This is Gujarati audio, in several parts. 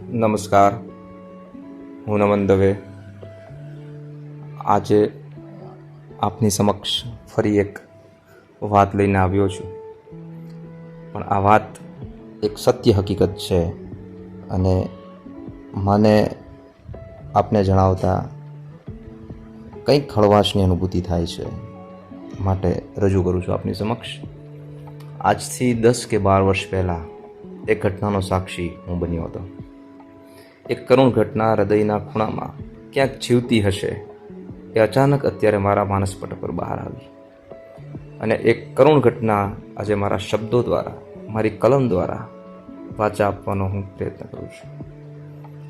નમસ્કાર, હું નમન દવે આજે આપની સમક્ષ ફરી એક વાત લઈને આવ્યો છું. પણ આ વાત એક સત્ય હકીકત છે અને મને આપને જણાવતા કંઈક ખળવાશની અનુભૂતિ થાય છે, માટે રજૂ કરું છું આપની સમક્ષ. આજથી 10 કે 12 વર્ષ પહેલાં એક ઘટનાનો સાક્ષી હું બન્યો હતો. એક કરુણ ઘટના હૃદયના ખૂણામાં ક્યાંક જીવતી હશે એ અચાનક અત્યારે મારા માનસપટ પર બહાર આવી. અને એક કરુણ ઘટના આજે મારા શબ્દો દ્વારા, મારી કલમ દ્વારા વાચા આપવાનો હું પ્રયત્ન કરું છું.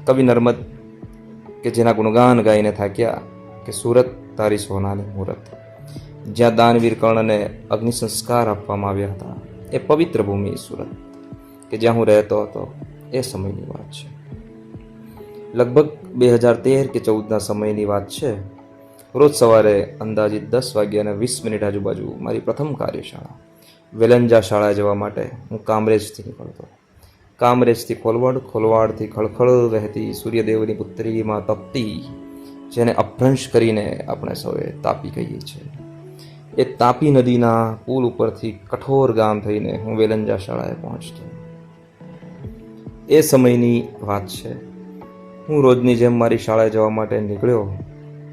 કવિ નર્મદ કે જેના ગુણગાન ગાઈને થાક્યા કે સુરત તારી સોનાની મૂરત, જ્યાં દાનવીર કર્ણને અગ્નિ સંસ્કાર આપવામાં આવ્યા હતા, એ પવિત્ર ભૂમિ સુરત કે જ્યાં હું રહેતો હતો, એ સમયની વાત છે. લગભગ 2013 કે 14ના સમયની વાત છે. રોજ સવારે અંદાજિત 10:20 આજુબાજુ મારી પ્રથમ કાર્યશાળા વેલંજા શાળાએ જવા માટે હું કામરેજથી નીકળતો. કામરેજથી ખોલવડ, ખોલવાડથી ખળખળ વહેતી સૂર્યદેવની પુત્રીમાં તપતી, જેને અભ્રંશ કરીને આપણે સૌએ તાપી કહીએ છીએ, એ તાપી નદીના પુલ ઉપરથી કઠોર ગામ થઈને હું વેલંજા શાળાએ પહોંચતો. એ સમયની વાત છે. હું રોજની જેમ મારી શાળાએ જવા માટે નીકળ્યો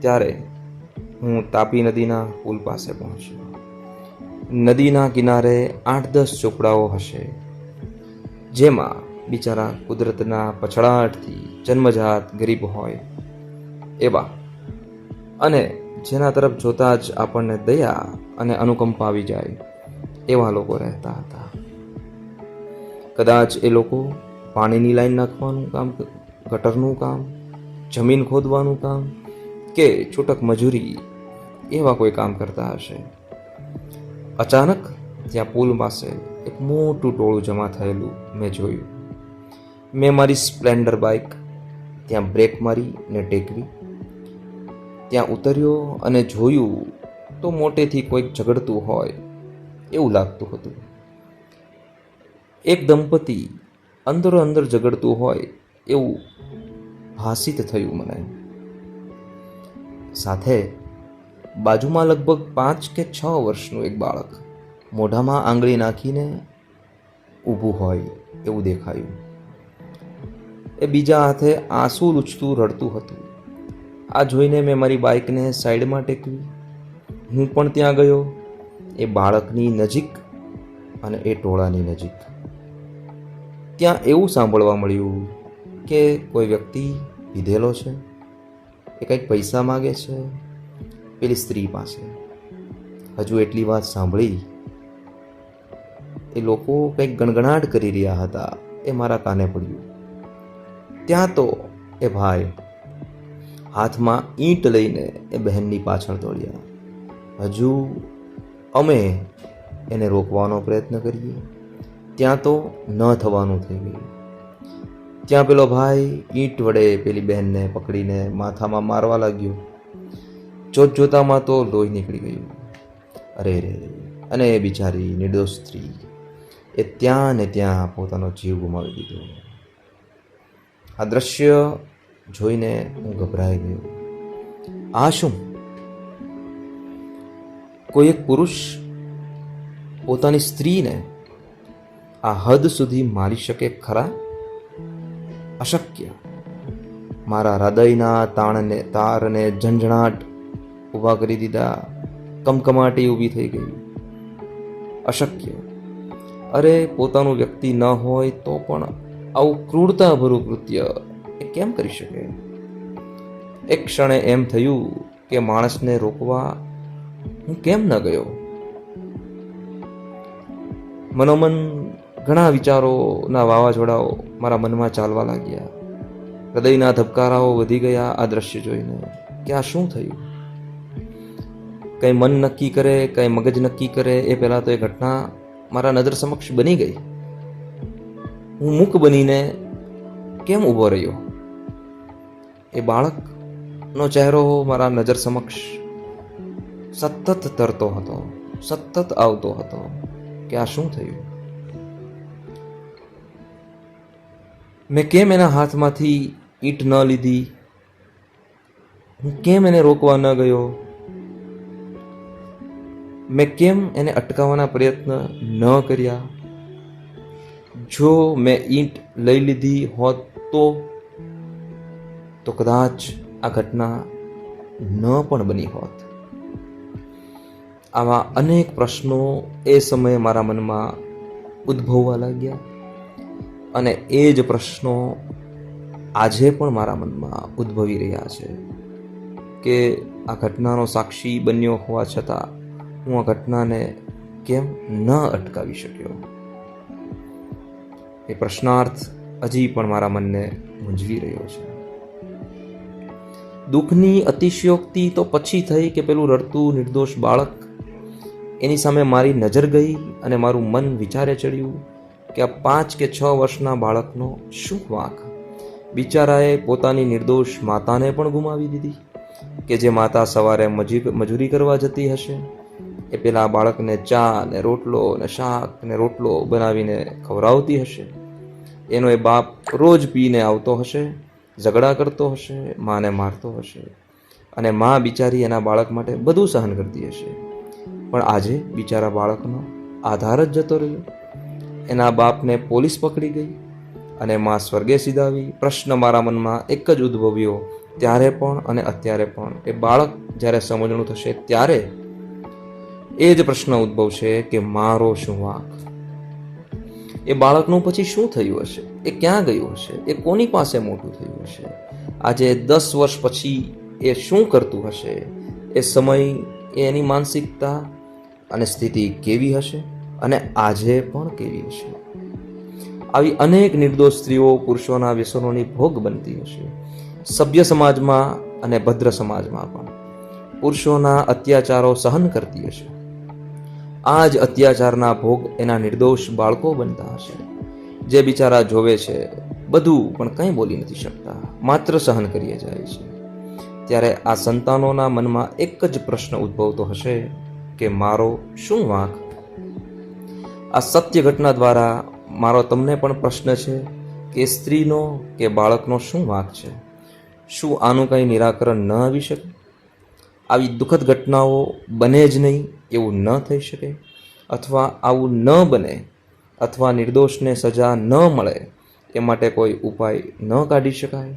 ત્યારે હું તાપી નદીના પુલ પાસે પહોંચ્યો. નદીના કિનારે 8-10 ઝૂંપડાઓ હશે, જેમાં બિચારા કુદરતના પછડાટથી જન્મજાત ગરીબ હોય એવા, અને જેના તરફ જોતા જ આપણને દયા અને અનુકંપા આવી જાય એવા લોકો રહેતા હતા. કદાચ એ લોકો પાણીની લાઈન નાખવાનું કામ, ગટરનું કામ, જમીન ખોદવાનું કામ કે છૂટક મજૂરી એવા કોઈ કામ કરતા હશે. અચાનક ત્યાં પુલ પાસે એક મોટું ટોળું જમા થયેલું મેં જોયું. મેં મારી સ્પ્લેન્ડર બાઇક ત્યાં બ્રેક મારી ને ટેકવી. ત્યાં ઉતર્યો અને જોયું તો મોટેથી કોઈક ઝઘડતું હોય એવું લાગતું હતું. એક દંપતી અંદરો અંદર ઝઘડતું હોય એવું ભાસિત થયું મને. સાથે બાજુમાં લગભગ 5 કે 6 વર્ષનું એક બાળક મોઢામાં આંગળી નાખીને ઊભું હોય એવું દેખાયું. એ બીજા હાથે આંસુ લૂછતું રડતું હતું. આ જોઈને મેં મારી બાઇકને સાઈડમાં ટેકવી. હું પણ ત્યાં ગયો, એ બાળકની નજીક અને એ ટોળાની નજીક. ત્યાં એવું સાંભળવા મળ્યું કે કોઈ વ્યક્તિ પીધેલો છે, એ કંઈક પૈસા માગે છે પેલી સ્ત્રી પાસે. હજુ એટલી વાત સાંભળી, એ લોકો કંઈક ગણગણાટ કરી રહ્યા હતા એ મારા કાને પડ્યું. ત્યાં તો એ ભાઈ હાથમાં ઈંટ લઈને એ બહેનની પાછળ દોડ્યા. હજુ અમે એને રોકવાનો પ્રયત્ન કરીએ ત્યાં તો ન થવાનું થઈ ગયું. ત્યાં પેલો ભાઈ ઈંટ વડે પેલી બહેનને પકડીને માથામાં મારવા લાગ્યો. જોતામાં તો લોહી નીકળી ગયું. અરે રે! અને એ બિચારી નિર્દોષ સ્ત્રી એ ત્યાં ને ત્યાં પોતાનો જીવ ગુમાવી દીધો. આ દ્રશ્ય જોઈને હું ગભરાઈ ગયો. આ શું? કોઈ એક પુરુષ પોતાની સ્ત્રીને આ હદ સુધી મારી શકે ખરા? અશક્ય. મારા હૃદયના તારને ઝંઝણાટ ઊભા કરી દીધા. કમકમાટી ઊભી થઈ ગઈ. અશક્ય. અરે, પોતાનું વ્યક્તિ ન હોય તો પણ આવું ક્રૂરતાભર્યું કૃત્ય એ કેમ કરી શકે? એક ક્ષણે એમ થયું કે માણસને રોકવા હું કેમ ન ગયો? મનોમન ઘણા વિચારોના વાવાઝોડાઓ મારા મનમાં ચાલવા લાગ્યા. હૃદયના ધબકારાઓ વધી ગયા આ દ્રશ્ય જોઈને કે આ શું થયું. કંઈ મન નક્કી કરે, કંઈ મગજ નક્કી કરે એ પહેલાં તો એ ઘટના મારા નજર સમક્ષ બની ગઈ. હું મૂક બનીને કેમ ઊભો રહ્યો? એ બાળકનો ચહેરો મારા નજર સમક્ષ સતત તરતો હતો, સતત આવતો હતો કે આ શું થયું. મેં કેમ એના હાથમાંથી ઈંટ ન લીધી? હું કેમ એને રોકવા ન ગયો? મેં કેમ એને અટકાવવાના પ્રયત્ન ન કર્યા? જો મેં ઈંટ લઈ લીધી હોત તો કદાચ આ ઘટના ન પણ બની હોત. આવા અનેક પ્રશ્નો એ સમયે મારા મનમાં ઉદ્ભવવા લાગ્યા અને એ જ પ્રશ્નો આજે પણ મારા મનમાં ઉદ્ભવી રહ્યા છે કે આ ઘટનાનો સાક્ષી બન્યો હોવા છતાં હું આ ઘટનાને કેમ ન અટકાવી શક્યો? એ પ્રશ્નાર્થ હજી પણ મારા મનને મૂંઝવી રહ્યો છે. દુઃખની અતિશયોક્તિ તો પછી થઈ કે પેલું રડતું નિર્દોષ બાળક, એની સામે મારી નજર ગઈ અને મારું મન વિચારે ચડ્યું કે આ 5 કે 6 વર્ષના બાળકનો શું વાંક? બિચારાએ પોતાની નિર્દોષ માતાને પણ ગુમાવી દીધી કે જે માતા સવારે મજૂરી કરવા જતી હશે. એ પેલા બાળકને ચા ને રોટલો ને શાક ને રોટલો બનાવીને ખવડાવતી હશે. એનો એ બાપ રોજ પીને આવતો હશે, ઝઘડા કરતો હશે, માને મારતો હશે અને મા બિચારી એના બાળક માટે બધું સહન કરતી હશે. પણ આજે બિચારા બાળકનો આધાર જ જતો રહ્યો. એના બાપને પોલીસ પકડી ગઈ અને મા સ્વર્ગે સીધાવી. પ્રશ્ન મારા મનમાં એક જ ઉદ્ભવ્યો ત્યારે પણ અને અત્યારે પણ. એ બાળક જ્યારે સમજણું થશે ત્યારે એ જ પ્રશ્ન ઉદ્ભવશે કે મારો શું વાંક? એ બાળકનું પછી શું થયું હશે? એ ક્યાં ગયું હશે? એ કોની પાસે મોટું થયું હશે? આજે 10 વર્ષ પછી એ શું કરતું હશે? એ સમય એની માનસિકતા અને સ્થિતિ કેવી હશે અને આજે પણ કેવી હશે? આવી અનેક નિર્દોષ સ્ત્રીઓ પુરુષોના વ્યસનોની ભોગ બનતી હશે. સભ્ય સમાજમાં અને ભદ્ર સમાજમાં પણ પુરુષોના અત્યાચારો સહન કરતી હશે. આ જ અત્યાચારના ભોગ એના નિર્દોષ બાળકો બનતા હશે, જે બિચારા જોવે છે બધું પણ કંઈ બોલી નથી શકતા, માત્ર સહન કરીએ જાય છે. ત્યારે આ સંતાનોના મનમાં એક જ પ્રશ્ન ઉદ્ભવતો હશે કે મારો શું વાંક? આ સત્ય ઘટના દ્વારા મારો તમને પણ પ્રશ્ન છે કે સ્ત્રીનો કે બાળકનો શું વાંક છે? શું આનું કંઈ નિરાકરણ ન આવી શકે? આવી દુઃખદ ઘટનાઓ બને જ નહીં એવું ન થઈ શકે? અથવા આવું ન બને અથવા નિર્દોષને સજા ન મળે એ માટે કોઈ ઉપાય ન કાઢી શકાય?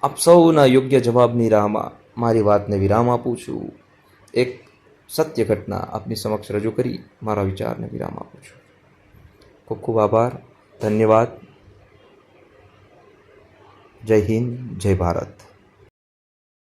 આપ સૌના યોગ્ય જવાબની રાહમાં મારી વાતને વિરામ આપું છું. એક સત્ય ઘટના આપની સમક્ષ રજૂ કરી મારા વિચારને વિરામ આપું છું. ખૂબ ખૂબ આભાર. ધન્યવાદ. જય હિન્દ, જય ભારત.